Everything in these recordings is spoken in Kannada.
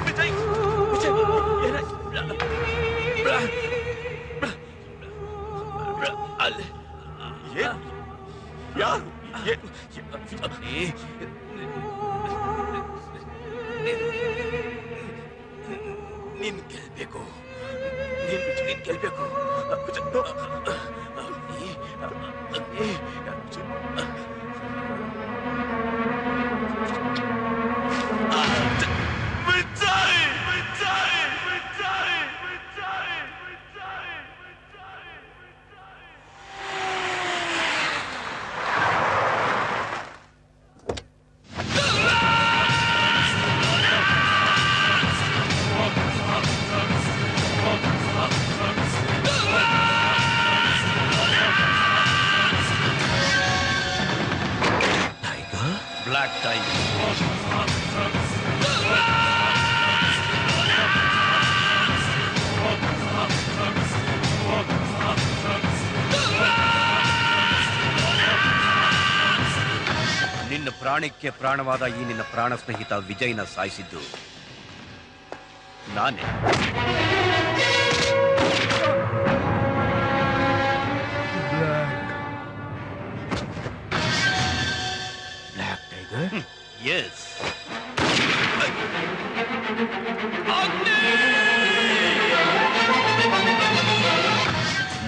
ವಿಜಯ್ ಯಾರು ನೀನ್ ಗೆಲ್ಬೇಕು, ನೀನ್ ಗೆಲ್ಬೇಕು. Black Tiger. ನಿನ್ನ ಪ್ರಾಣಕ್ಕೆ ಪ್ರಾಣವಾದ ಈ ನಿನ್ನ ಪ್ರಾಣ ಸ್ನೇಹಿತ ವಿಜಯ್ನ ಸಾಯಿಸಿದ್ದು ನಾನೇ. Yes.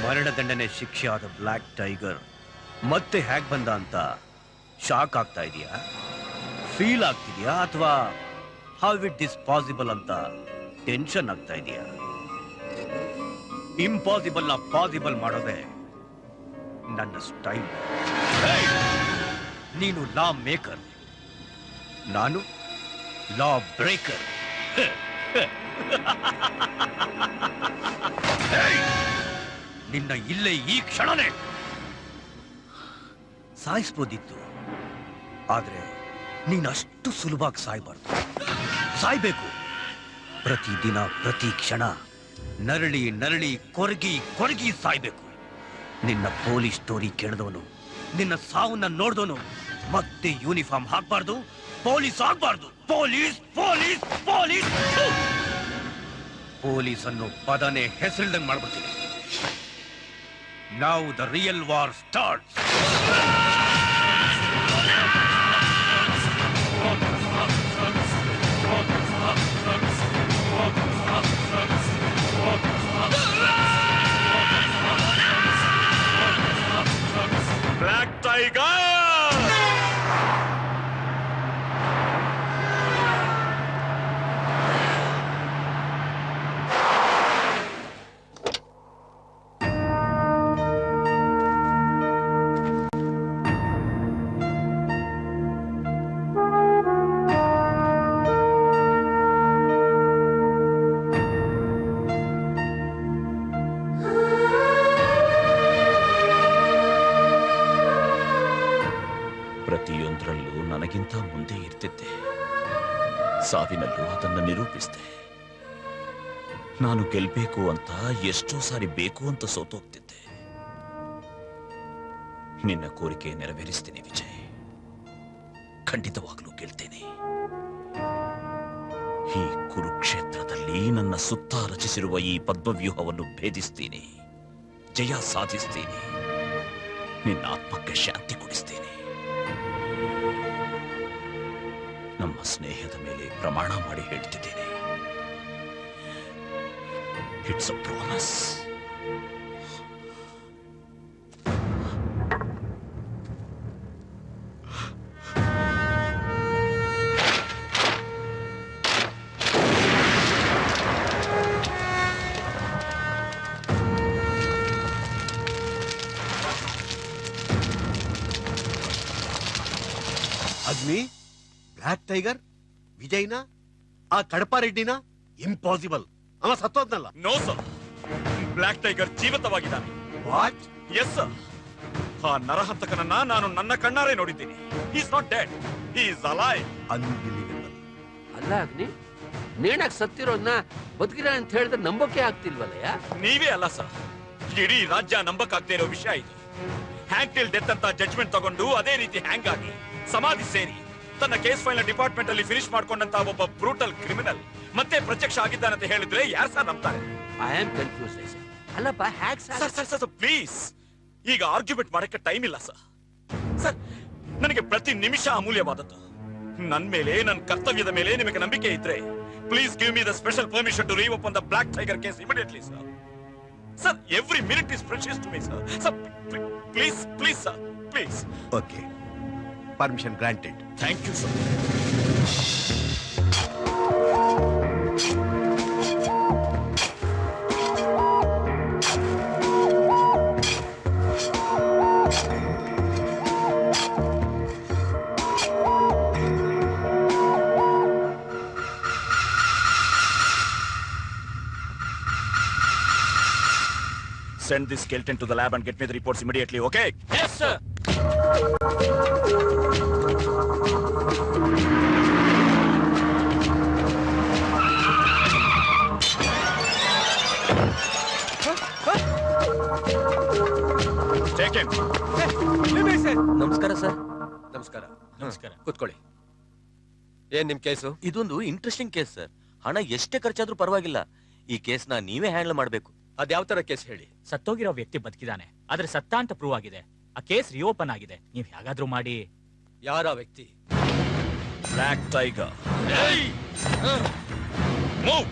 ಮರಣದಂಡನೆ ಶಿಕ್ಷೆಯಾದ ಬ್ಲ್ಯಾಕ್ ಟೈಗರ್ ಮತ್ತೆ ಹೇಗ್ ಬಂದ ಅಂತ ಶಾಕ್ ಆಗ್ತಾ ಇದೆಯಾ, ಫೀಲ್ ಆಗ್ತಿದ್ಯಾ, ಅಥವಾ ಹೌ ಇಟ್ ಇಸ್ ಪಾಸಿಬಲ್ ಅಂತ ಟೆನ್ಷನ್ ಆಗ್ತಾ ಇದೆಯಾ? ಇಂಪಾಸಿಬಲ್ ನ ಪಾಸಿಬಲ್ ಮಾಡೋದೇ ನನ್ನ ಸ್ಟೈಲ್. ನೀನು ಲಾ ಮೇಕರ್, ನಾನು ಲಾ ಬ್ರೇಕರ್. ನಿನ್ನ ಇಲ್ಲೇ ಈ ಕ್ಷಣನೇ ಸಾಯಿಸ್ಬೋದಿತ್ತು, ಆದ್ರೆ ನೀನಷ್ಟು ಸುಲಭವಾಗಿ ಸಾಯ್ಬಾರ್ದು. ಸಾಯ್ಬೇಕು. ಪ್ರತಿದಿನ ಪ್ರತಿ ಕ್ಷಣ ನರಳಿ ನರಳಿ ಕೊರಗಿ ಕೊರಗಿ ಸಾಯ್ಬೇಕು. ನಿನ್ನ ಪೊಲೀಸ್ ಸ್ಟೋರಿ ಕೇಳಿದವನು, ನಿನ್ನ ಸಾವನ್ನ ನೋಡಿದವನು ಮತ್ತೆ ಯೂನಿಫಾರ್ಮ್ ಹಾಕ್ಬಾರ್ದು, ಪೊಲೀಸ್ ಆಗ್ಬಾರ್ದು. ಪೊಲೀಸ್ ಪೊಲೀಸ್ ಪೊಲೀಸ್ ಪೊಲೀಸ್ ಅನ್ನೋ ಪದನೇ ಹೆಸರಿಲ್ದಂಗೆ ಮಾಡ್ಬಿಡ್ತೀನಿ. Now the real war starts. Black tiger! ಪ್ರತಿಯೊಂದರಲ್ಲೂ ನನಗಿಂತ ಮುಂದೆ ಇರ್ತಿದ್ದೆ, ಸಾವಿನಲ್ಲೂ ಅದನ್ನು ನಿರೂಪಿಸಿದೆ. ನಾನು ಗೆಲ್ಬೇಕು ಅಂತ ಎಷ್ಟೋ ಸಾರಿ ಬೇಕು ಅಂತ ಸೋತೋಗ್ತಿದ್ದೆ. ನಿನ್ನ ಕೋರಿಕೆ ನೆರವೇರಿಸ್ತೀನಿ ವಿಜಯ್, ಖಂಡಿತವಾಗ್ಲೂ ಗೆಲ್ತೀನಿ. ಈ ಕುರುಕ್ಷೇತ್ರದಲ್ಲಿ ನನ್ನ ಸುತ್ತ ರಚಿಸಿರುವ ಈ ಪದ್ಮವ್ಯೂಹವನ್ನು ಭೇದಿಸ್ತೀನಿ, ಜಯ ಸಾಧಿಸ್ತೀನಿ, ನಿನ್ನ ಆತ್ಮಕ್ಕೆ ಶಾಂತಿ ಕೊಡಿಸ್ತೀನಿ. ನಮ್ಮ ಸ್ನೇಹದ ಮೇಲೆ ಪ್ರಮಾಣ ಮಾಡಿ ಹೇಳ್ತಿದ್ದೀನಿ, it's a promise. Agni, black tiger, ವಿಜಯ್ನ, ಆ ಕಡಪ ರೆಡ್ಡಿನ? ಇಂಪಾಸಿಬಲ್. ಅವ ಸತ್ತೋದ್ನಲ್ಲ. ನೋ ಸರ್, ಬ್ಲ್ಯಾಕ್ ಟೈಗರ್ ಜೀವಿತವಾಗಿದ್ದಾನೆ. ವಾಟ್? Yes sir. ಆ ನರಹಂತಕನನ್ನ ನಾನು ನನ್ನ ಕಣ್ಣಾರೆ ನೋಡಿದ್ದೀನಿ. He is not dead, he is alive. Unbelievable. ಅಲ್ಲ ಅಗ್ನಿ, ನೇಣಾಕ್ ಸತ್ತಿರೋನ್ನ ಬದುಕಿರ ಅಂತ ಹೇಳಿದ್ರೆ ನಂಬಕ್ಕೆ ಆಗ್ತಿಲ್ವಲ್ಲಯ್ಯ? ನೀವೇ ಅಲ್ಲ ಸರ್, ಇಡೀ ರಾಜ್ಯ ನಂಬಕ್ಕಾಗ್ದೇ ಇರೋ ವಿಷಯ ಇದು. ಹ್ಯಾಂಗ್ ಟಿಲ್ ಡೆತ್ ಅಂತ ಜಡ್ಜ್ಮೆಂಟ್ ತಗೊಂಡು ಅದೇ ರೀತಿ ಹ್ಯಾಂಗ್ ಆಗಿ ಸಮಾಧಿ ಸೇರಿ ತನ್ನ ಕೇಸ್ ಫೈಲ್ ಡಿಪಾರ್ಟ್ಮೆಂಟ್ ಅಲ್ಲಿ ಫಿನಿಶ್ ಮಾಡ್ಕೊಂಡಂತ ಒಬ್ಬ ಬ್ರೂಟಲ್ ಕ್ರಿಮಿನಲ್ ಮತ್ತೆ ಪ್ರತ್ಯಕ್ಷ ಆಗಿದ್ದಾನಂತ ಹೇಳಿದ್ರೆ ಯಾರು ಸರ್ ನಂಬ್ತಾರೆ? ಐ ಆಮ್ ಕನ್ಫ್ಯೂಸ್ ಅಲ್ಲಪ್ಪ ಹ್ಯಾಕ್ ಸರ್ ಪ್ಲೀಸ್, ಈಗ ಆರ್ಗ್ಯುಮೆಂಟ್ ಮಾಡಕ್ಕೆ ಟೈಮ್ ಇಲ್ಲ ಸರ್. ಸರ್, ನನಗೆ ಪ್ರತಿ ನಿಮಿಷ ಅಮೂಲ್ಯವಾದದ್ದು. ನನ್ ಮೇಲೆ, ನನ್ನ ಕರ್ತವ್ಯದ ಮೇಲೆ ನಿಮಗೆ ನಂಬಿಕೆ ಇದ್ರೆ please give me the special permission to reopen the black tiger case immediately sir. Sir, every minute is precious to me sir. Sir please sir, please. Okay, permission granted. Thank you sir. Send this skeleton to the lab and get me the reports immediately, okay? Yes, sir. Take him. ನಮಸ್ಕಾರ ಸರ್. ನಮಸ್ಕಾರ. ಕೂತ್ಕೊಳ್ಳಿ. ಏನ್ ನಿಮ್ ಕೇಸು? ಇದೊಂದು ಇಂಟ್ರೆಸ್ಟಿಂಗ್ ಕೇಸ್ ಸರ್. ಹಣ ಎಷ್ಟೇ ಖರ್ಚಾದ್ರೂ ಪರವಾಗಿಲ್ಲ. ಈ ಕೇಸ್ನ ನೀವೇ ಹ್ಯಾಂಡಲ್ ಮಾಡಬೇಕು. ಅದ್ಯಾವ ತರ ಕೇಸ್ ಹೇಳಿ? ಸತ್ತೋಗಿರೋ ವ್ಯಕ್ತಿ ಬದುಕಿದಾನೆ, ಆದ್ರೆ ಸತ್ತ ಅಂತ ಪ್ರೂವ್ ಆಗಿದೆ. ಆ ಕೇಸ್ ರಿಓಪನ್ ಆಗಿದೆ. ನೀವ್ ಹೇಗಾದ್ರೂ ಮಾಡಿ. ಯಾರ ವ್ಯಕ್ತಿ? Block tiger. Move.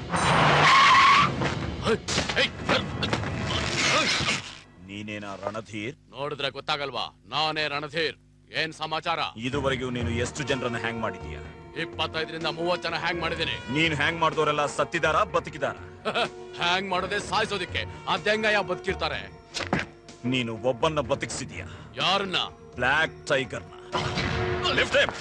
ನೀನೇನಾ ರಣಧೀರ್? ನೋಡಿದ್ರೆ ಗೊತ್ತಾಗಲ್ವಾ? ನಾನೇ ರಣಧೀರ್. ಏನ್ ಸಮಾಚಾರ? ಇದುವರೆಗೂ ನೀನು ಎಷ್ಟು ಜನರನ್ನ ಹ್ಯಾಂಗ್ ಮಾಡಿದೀಯ? 25ರಿಂದ 30 ಜನ ಹ್ಯಾಂಗ್ ಮಾಡಿದ್ದೀನಿ. ನೀನ್ ಹ್ಯಾಂಗ್ ಮಾಡಿದವರೆಲ್ಲ ಸತ್ತಿದಾರ ಬದುಕಿದಾರ? ಹ್ಯಾಂಗ್ ಮಾಡೋದೇ ಸಾಯಿಸೋದಿಕ್ಕೆ. ಅದೆಂಗಯ್ಯ ಬದುಕಿರ್ತಾರೆ? ನೀನು ಒಬ್ಬನ್ನ ಬದುಕಿಸಿದೀಯ. ಯಾರನ್ನ? ಬ್ಲಾಕ್ ಟೈಗರ್ನ. Lift him.